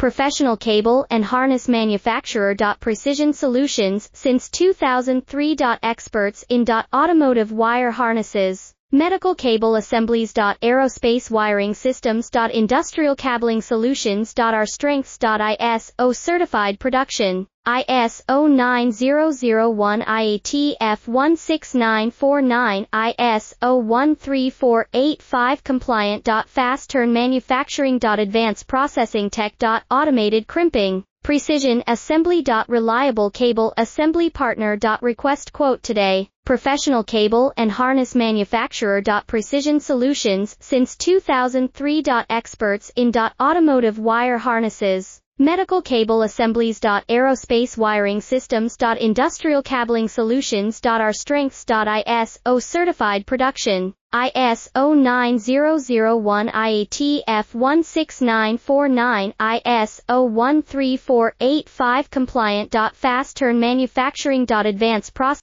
professional cable and harness manufacturer. Precision Solutions since 2003. Experts in automotive wire harnesses, medical cable assemblies. Aerospace wiring systems. Industrial cabling solutions. Our strengths. ISO certified production. ISO 9001 IATF 16949 ISO 13485 compliant. Fast turn manufacturing. Advanced processing tech. Automated crimping. Precision assembly. Reliable cable assembly partner. Request quote today. Professional cable and harness manufacturer. Precision Solutions since 2003. Experts in automotive wire harnesses, medical cable assemblies. Aerospace wiring systems. Industrial cabling solutions. Our strengths. ISO certified production. ISO 9001 IATF 16949 ISO 13485 compliant. Fast turn manufacturing. Advanced process